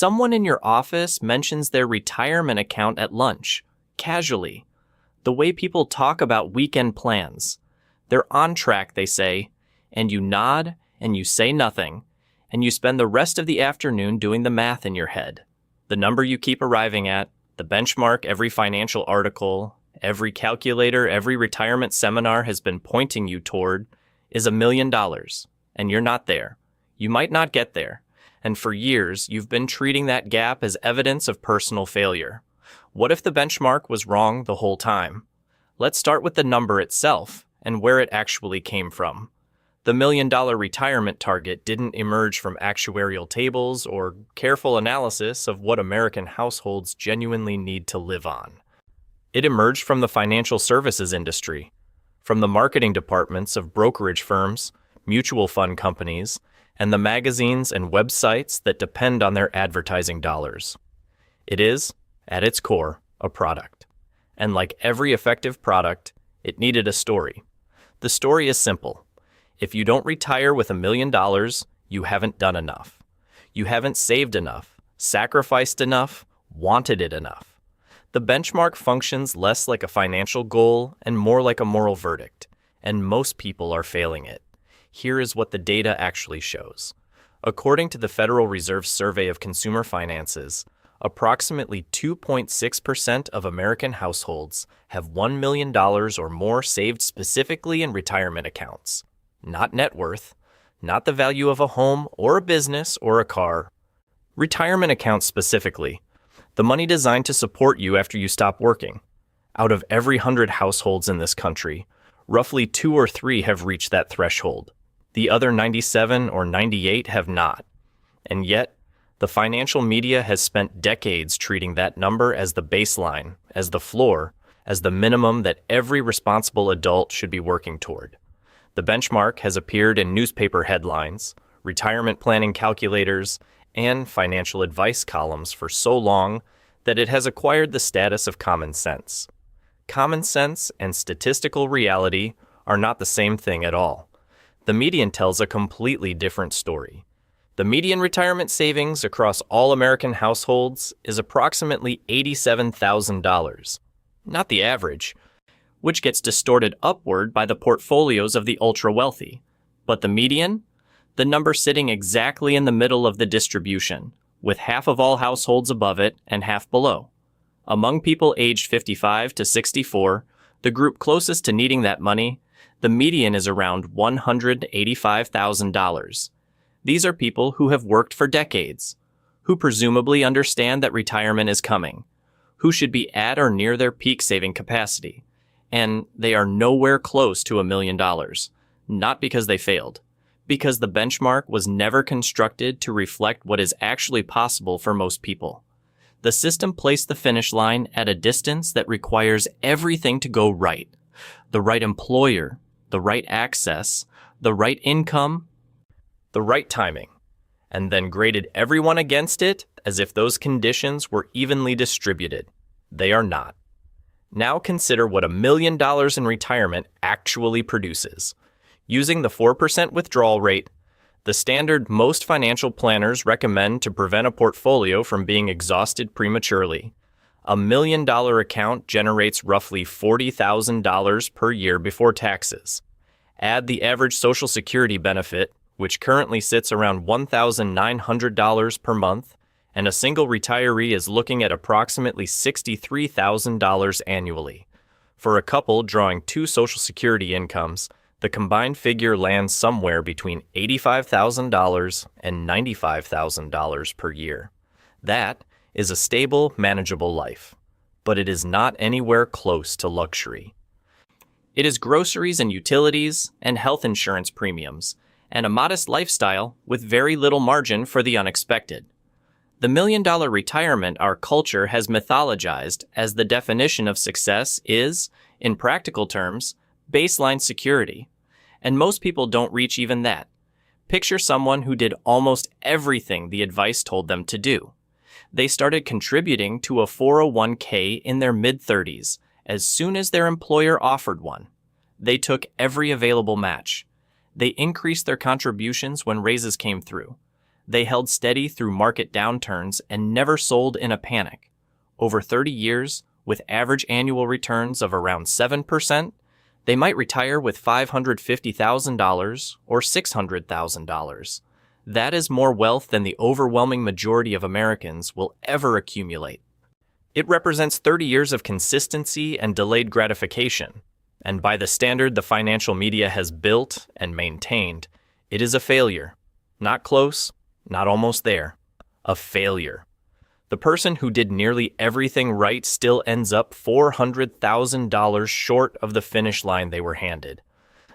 Someone in your office mentions their retirement account at lunch, casually. The way people talk about weekend plans. They're on track, they say, and you nod and you say nothing, and you spend the rest of the afternoon doing the math in your head. The number you keep arriving at, the benchmark every financial article, every calculator, every retirement seminar has been pointing you toward, is $1 million, and you're not there. You might not get there, and for years you've been treating that gap as evidence of personal failure. What if the benchmark was wrong the whole time? Let's start with the number itself and where it actually came from. The $1 million retirement target didn't emerge from actuarial tables or careful analysis of what American households genuinely need to live on. It emerged from the financial services industry, from the marketing departments of brokerage firms, mutual fund companies, and the magazines and websites that depend on their advertising dollars. It is, at its core, a product. And like every effective product, it needed a story. The story is simple. If you don't retire with $1 million, you haven't done enough. You haven't saved enough, sacrificed enough, wanted it enough. The benchmark functions less like a financial goal and more like a moral verdict, and most people are failing it. Here is what the data actually shows. According to the Federal Reserve's Survey of Consumer Finances, approximately 2.6% of American households have $1 million or more saved specifically in retirement accounts. Not net worth, not the value of a home or a business or a car. Retirement accounts specifically, the money designed to support you after you stop working. Out of every 100 households in this country, roughly 2 or 3 have reached that threshold. The other 97 or 98 have not. And yet, the financial media has spent decades treating that number as the baseline, as the floor, as the minimum that every responsible adult should be working toward. The benchmark has appeared in newspaper headlines, retirement planning calculators, and financial advice columns for so long that it has acquired the status of common sense. Common sense and statistical reality are not the same thing at all. The median tells a completely different story. The median retirement savings across all American households is approximately $87,000, not the average, which gets distorted upward by the portfolios of the ultra-wealthy. But the median? The number sitting exactly in the middle of the distribution, with half of all households above it and half below. Among people aged 55 to 64, the group closest to needing that money, the median is around $185,000. These are people who have worked for decades, who presumably understand that retirement is coming, who should be at or near their peak saving capacity. And they are nowhere close to $1 million, not because they failed, because the benchmark was never constructed to reflect what is actually possible for most people. The system placed the finish line at a distance that requires everything to go right. The right employer, the right access, the right income, the right timing, and then graded everyone against it as if those conditions were evenly distributed. They are not. Now consider what $1 million in retirement actually produces. Using the 4% withdrawal rate, the standard most financial planners recommend to prevent a portfolio from being exhausted prematurely. $1 million account generates roughly $40,000 per year before taxes. Add the average Social Security benefit, which currently sits around $1,900 per month, and a single retiree is looking at approximately $63,000 annually. For a couple drawing 2 Social Security incomes, the combined figure lands somewhere between $85,000 and $95,000 per year. That is a stable, manageable life, but it is not anywhere close to luxury. It is groceries and utilities and health insurance premiums, and a modest lifestyle with very little margin for the unexpected. The $1 million retirement our culture has mythologized as the definition of success is, in practical terms, baseline security. And most people don't reach even that. Picture someone who did almost everything the advice told them to do. They started contributing to a 401k in their mid-30s as soon as their employer offered one. They took every available match. They increased their contributions when raises came through. They held steady through market downturns and never sold in a panic. Over 30 years, with average annual returns of around 7%, they might retire with $550,000 or $600,000. That is more wealth than the overwhelming majority of Americans will ever accumulate. It represents 30 years of consistency and delayed gratification, and by the standard the financial media has built and maintained, it is a failure. Not close, not almost there. A failure. The person who did nearly everything right still ends up $400,000 short of the finish line they were handed.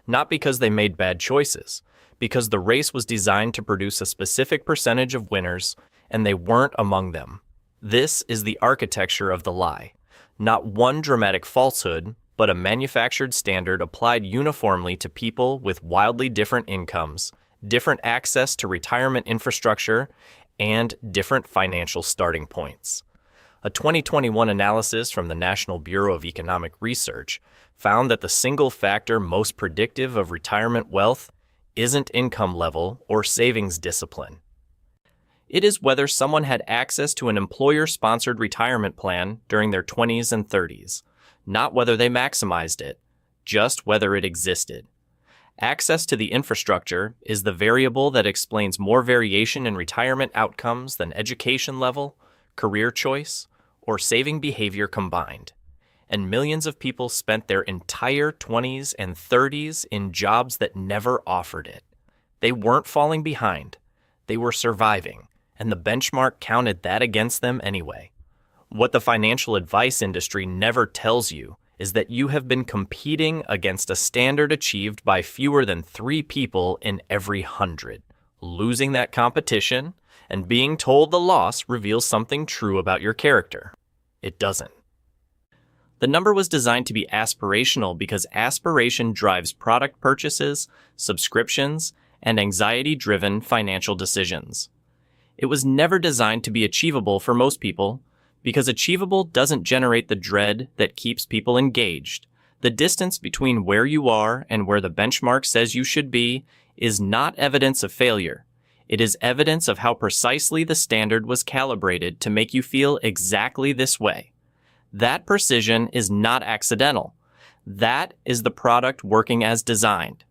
Not because they made bad choices, because the race was designed to produce a specific percentage of winners, and they weren't among them. This is the architecture of the lie. Not one dramatic falsehood, but a manufactured standard applied uniformly to people with wildly different incomes, different access to retirement infrastructure, and different financial starting points. A 2021 analysis from the National Bureau of Economic Research found that the single factor most predictive of retirement wealth isn't income level or savings discipline. It is whether someone had access to an employer-sponsored retirement plan during their 20s and 30s, not whether they maximized it, just whether it existed. Access to the infrastructure is the variable that explains more variation in retirement outcomes than education level, career choice, or saving behavior combined. And millions of people spent their entire 20s and 30s in jobs that never offered it. They weren't falling behind. They were surviving, and the benchmark counted that against them anyway. What the financial advice industry never tells you is that you have been competing against a standard achieved by fewer than 3 people in every 100. Losing that competition and being told the loss reveals something true about your character. It doesn't. The number was designed to be aspirational because aspiration drives product purchases, subscriptions, and anxiety-driven financial decisions. It was never designed to be achievable for most people, because achievable doesn't generate the dread that keeps people engaged. The distance between where you are and where the benchmark says you should be is not evidence of failure. It is evidence of how precisely the standard was calibrated to make you feel exactly this way. That precision is not accidental. That is the product working as designed.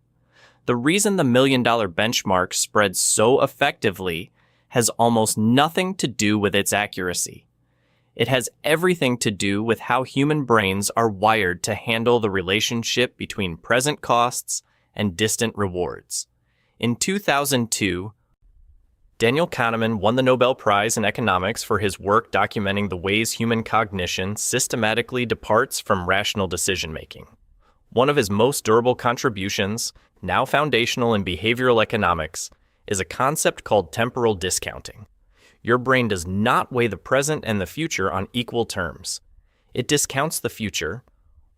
The reason the $1 million benchmark spreads so effectively has almost nothing to do with its accuracy. It has everything to do with how human brains are wired to handle the relationship between present costs and distant rewards. In 2002, Daniel Kahneman won the Nobel Prize in Economics for his work documenting the ways human cognition systematically departs from rational decision-making. One of his most durable contributions, now foundational in behavioral economics, is a concept called temporal discounting. Your brain does not weigh the present and the future on equal terms. It discounts the future,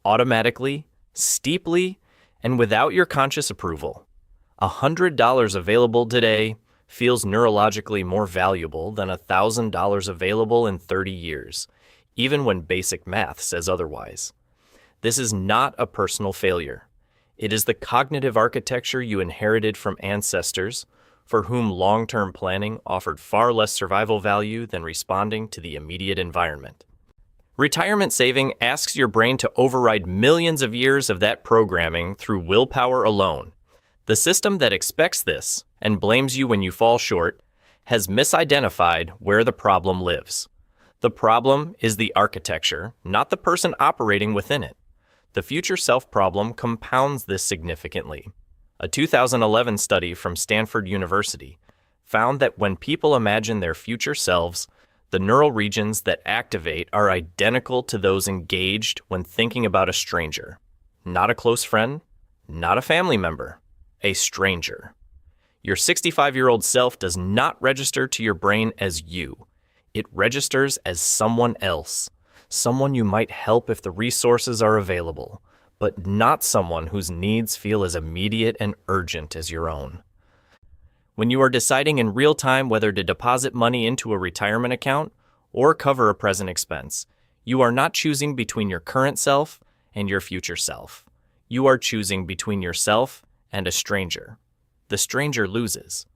automatically, steeply, and without your conscious approval. $100 available today feels neurologically more valuable than $1,000 available in 30 years, even when basic math says otherwise. This is not a personal failure. It is the cognitive architecture you inherited from ancestors, for whom long-term planning offered far less survival value than responding to the immediate environment. Retirement saving asks your brain to override millions of years of that programming through willpower alone. The system that expects this and blames you when you fall short has misidentified where the problem lives. The problem is the architecture, not the person operating within it. The future self problem compounds this significantly. A 2011 study from Stanford University found that when people imagine their future selves, the neural regions that activate are identical to those engaged when thinking about a stranger. Not a close friend, not a family member, a stranger. Your 65-year-old self does not register to your brain as you. It registers as someone else, someone you might help if the resources are available, but not someone whose needs feel as immediate and urgent as your own. When you are deciding in real time whether to deposit money into a retirement account or cover a present expense, you are not choosing between your current self and your future self. You are choosing between yourself and a stranger. The stranger loses.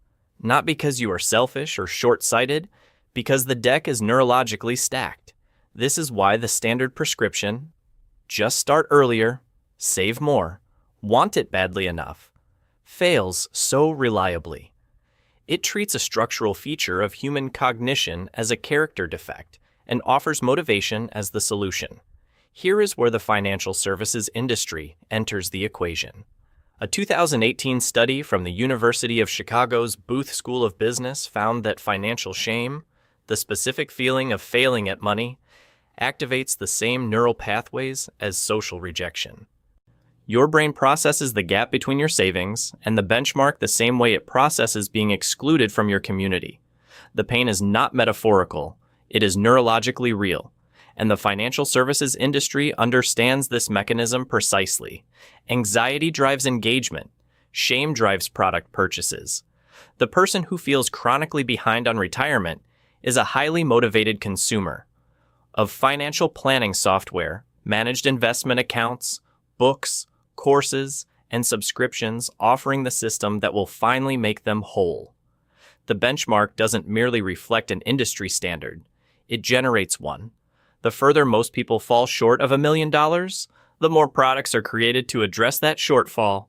Not because you are selfish or short-sighted, because the deck is neurologically stacked. This is why the standard prescription, just start earlier, save more, want it badly enough, fails so reliably. It treats a structural feature of human cognition as a character defect and offers motivation as the solution. Here is where the financial services industry enters the equation. A 2018 study from the University of Chicago's Booth School of Business found that financial shame, the specific feeling of failing at money, activates the same neural pathways as social rejection. Your brain processes the gap between your savings and the benchmark the same way it processes being excluded from your community. The pain is not metaphorical, it is neurologically real, and the financial services industry understands this mechanism precisely. Anxiety drives engagement, shame drives product purchases. The person who feels chronically behind on retirement is a highly motivated consumer of financial planning software, managed investment accounts, books, courses, and subscriptions offering the system that will finally make them whole. The benchmark doesn't merely reflect an industry standard, it generates one. The further most people fall short of $1 million, the more products are created to address that shortfall,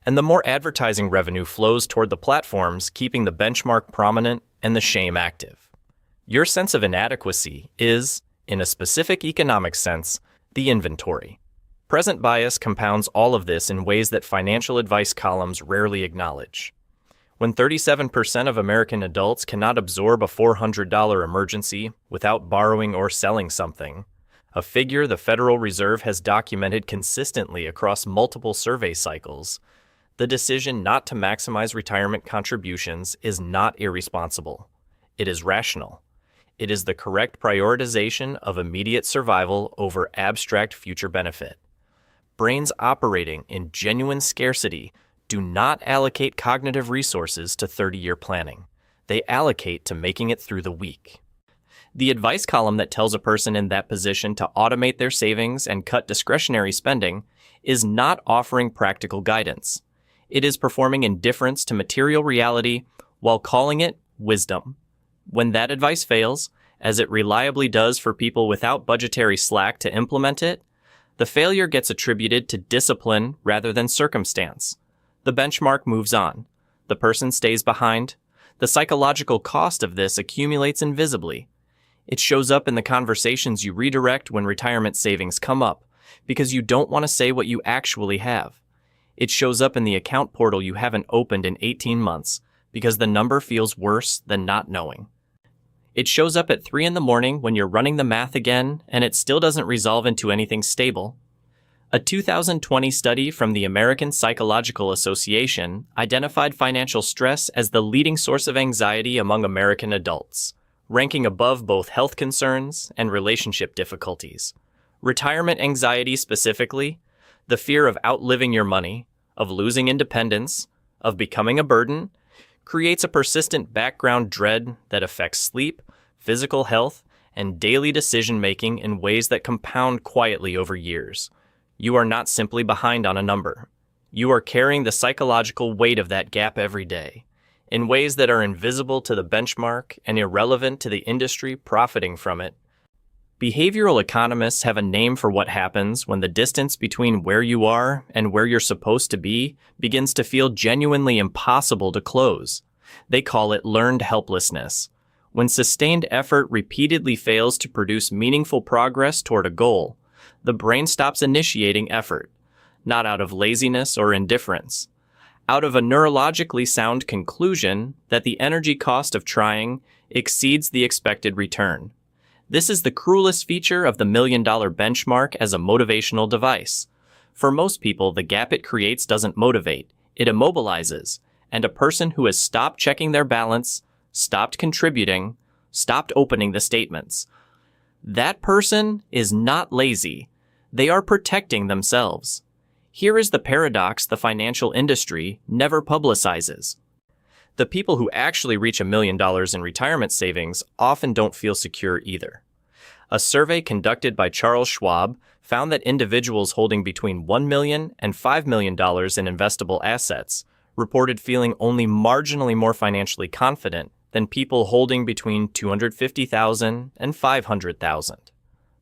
and the more advertising revenue flows toward the platforms, keeping the benchmark prominent and the shame active. Your sense of inadequacy is, in a specific economic sense, the inventory. Present bias compounds all of this in ways that financial advice columns rarely acknowledge. When 37% of American adults cannot absorb a $400 emergency without borrowing or selling something, a figure the Federal Reserve has documented consistently across multiple survey cycles, the decision not to maximize retirement contributions is not irresponsible. It is rational. It is the correct prioritization of immediate survival over abstract future benefit. Brains operating in genuine scarcity do not allocate cognitive resources to 30-year planning. They allocate to making it through the week. The advice column that tells a person in that position to automate their savings and cut discretionary spending is not offering practical guidance. It is performing indifference to material reality while calling it wisdom. When that advice fails, as it reliably does for people without budgetary slack to implement it, the failure gets attributed to discipline rather than circumstance. The benchmark moves on. The person stays behind. The psychological cost of this accumulates invisibly. It shows up in the conversations you redirect when retirement savings come up, because you don't want to say what you actually have. It shows up in the account portal you haven't opened in 18 months, because the number feels worse than not knowing. It shows up at 3 a.m. when you're running the math again and it still doesn't resolve into anything stable. A 2020 study from the American Psychological Association identified financial stress as the leading source of anxiety among American adults, ranking above both health concerns and relationship difficulties. Retirement anxiety specifically, the fear of outliving your money, of losing independence, of becoming a burden, creates a persistent background dread that affects sleep, physical health, and daily decision-making in ways that compound quietly over years. You are not simply behind on a number. You are carrying the psychological weight of that gap every day, in ways that are invisible to the benchmark and irrelevant to the industry profiting from it. Behavioral economists have a name for what happens when the distance between where you are and where you're supposed to be begins to feel genuinely impossible to close. They call it learned helplessness. When sustained effort repeatedly fails to produce meaningful progress toward a goal, the brain stops initiating effort, not out of laziness or indifference, out of a neurologically sound conclusion that the energy cost of trying exceeds the expected return. This is the cruelest feature of the $1 million benchmark as a motivational device. For most people, the gap it creates doesn't motivate, it immobilizes, and a person who has stopped checking their balance, stopped contributing, stopped opening the statements. That person is not lazy. They are protecting themselves. Here is the paradox the financial industry never publicizes. The people who actually reach $1 million in retirement savings often don't feel secure either. A survey conducted by Charles Schwab found that individuals holding between $1 million and $5 million in investable assets reported feeling only marginally more financially confident than people holding between $250,000 and $500,000.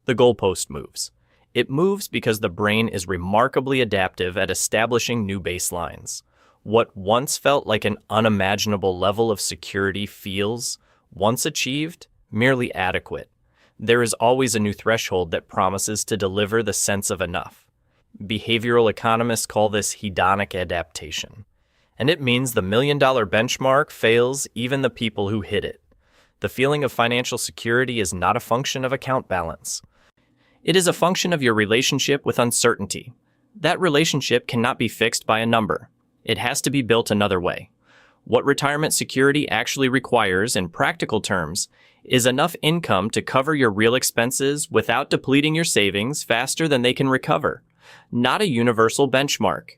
The goalpost moves. It moves because the brain is remarkably adaptive at establishing new baselines. What once felt like an unimaginable level of security feels, once achieved, merely adequate. There is always a new threshold that promises to deliver the sense of enough. Behavioral economists call this hedonic adaptation. And it means the million-dollar benchmark fails even the people who hit it. The feeling of financial security is not a function of account balance. It is a function of your relationship with uncertainty. That relationship cannot be fixed by a number. It has to be built another way. What retirement security actually requires, in practical terms, is enough income to cover your real expenses without depleting your savings faster than they can recover. Not a universal benchmark.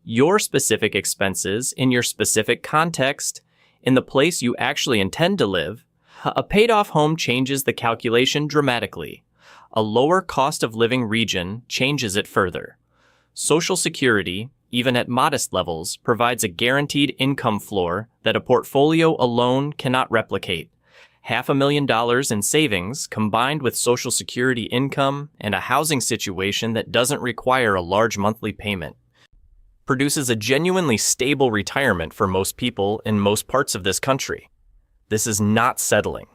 Your specific expenses in your specific context, in the place you actually intend to live. A paid-off home changes the calculation dramatically. A lower cost of living region changes it further. Social Security, even at modest levels, provides a guaranteed income floor that a portfolio alone cannot replicate. $500,000 in savings combined with Social Security income and a housing situation that doesn't require a large monthly payment produces a genuinely stable retirement for most people in most parts of this country. This is not settling.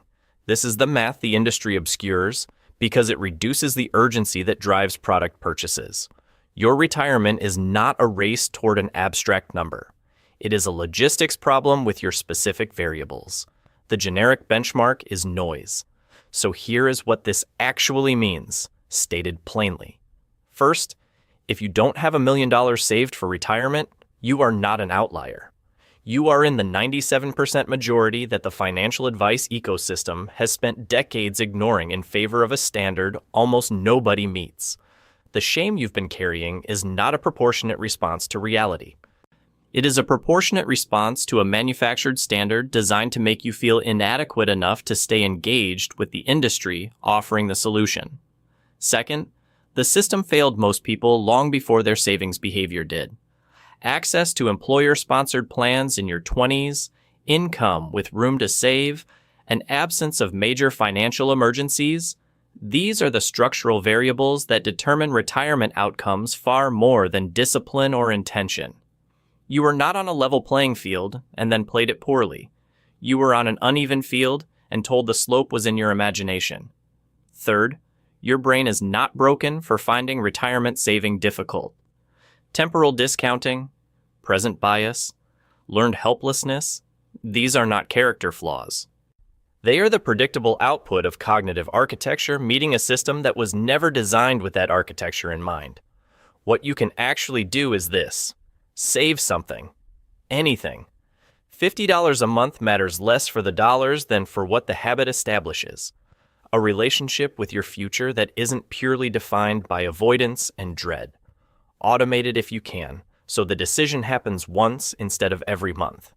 This is the math the industry obscures because it reduces the urgency that drives product purchases. Your retirement is not a race toward an abstract number. It is a logistics problem with your specific variables. The generic benchmark is noise. So here is what this actually means, stated plainly. First, if you don't have $1 million saved for retirement, you are not an outlier. You are in the 97% majority that the financial advice ecosystem has spent decades ignoring in favor of a standard almost nobody meets. The shame you've been carrying is not a proportionate response to reality. It is a proportionate response to a manufactured standard designed to make you feel inadequate enough to stay engaged with the industry offering the solution. Second, the system failed most people long before their savings behavior did. Access to employer-sponsored plans in your 20s, income with room to save, an absence of major financial emergencies, these are the structural variables that determine retirement outcomes far more than discipline or intention. You were not on a level playing field and then played it poorly. You were on an uneven field and told the slope was in your imagination. Third, your brain is not broken for finding retirement saving difficult. Temporal discounting, present bias, learned helplessness, these are not character flaws. They are the predictable output of cognitive architecture meeting a system that was never designed with that architecture in mind. What you can actually do is this: save something. Anything. $50 a month matters less for the dollars than for what the habit establishes. A relationship with your future that isn't purely defined by avoidance and dread. Automate it if you can, so the decision happens once instead of every month.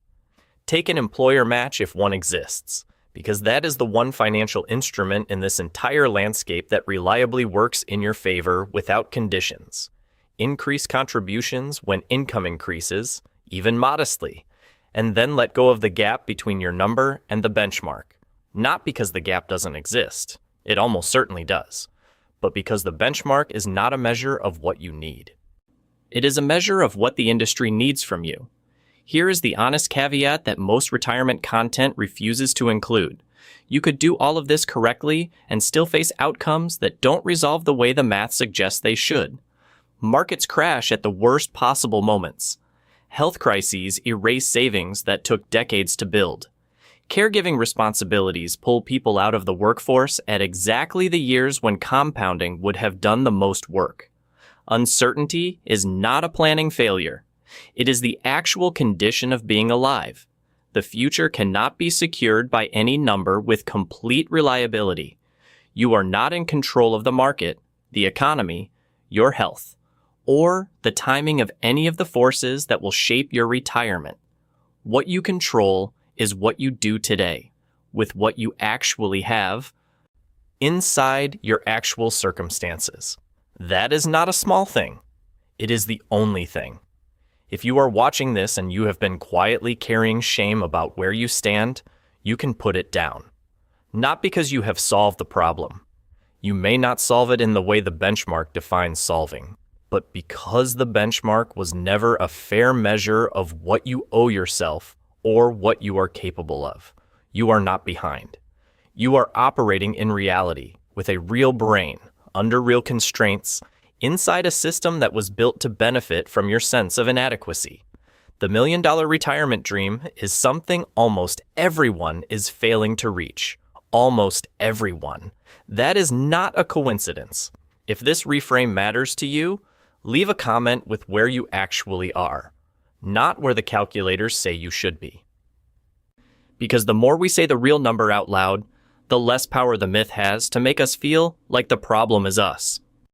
Take an employer match if one exists, because that is the one financial instrument in this entire landscape that reliably works in your favor without conditions. Increase contributions when income increases, even modestly, and then let go of the gap between your number and the benchmark. Not because the gap doesn't exist, it almost certainly does, but because the benchmark is not a measure of what you need. It is a measure of what the industry needs from you. Here is the honest caveat that most retirement content refuses to include. You could do all of this correctly and still face outcomes that don't resolve the way the math suggests they should. Markets crash at the worst possible moments. Health crises erase savings that took decades to build. Caregiving responsibilities pull people out of the workforce at exactly the years when compounding would have done the most work. Uncertainty is not a planning failure. It is the actual condition of being alive. The future cannot be secured by any number with complete reliability. You are not in control of the market, the economy, your health, or the timing of any of the forces that will shape your retirement. What you control is what you do today, with what you actually have, inside your actual circumstances. That is not a small thing. It is the only thing. If you are watching this and you have been quietly carrying shame about where you stand, you can put it down. Not because you have solved the problem. You may not solve it in the way the benchmark defines solving, but because the benchmark was never a fair measure of what you owe yourself or what you are capable of. You are not behind. You are operating in reality with a real brain, under real constraints, inside a system that was built to benefit from your sense of inadequacy. The $1 million retirement dream is something almost everyone is failing to reach. Almost everyone. That is not a coincidence. If this reframe matters to you, leave a comment with where you actually are, not where the calculators say you should be. Because the more we say the real number out loud, the less power the myth has to make us feel like the problem is us.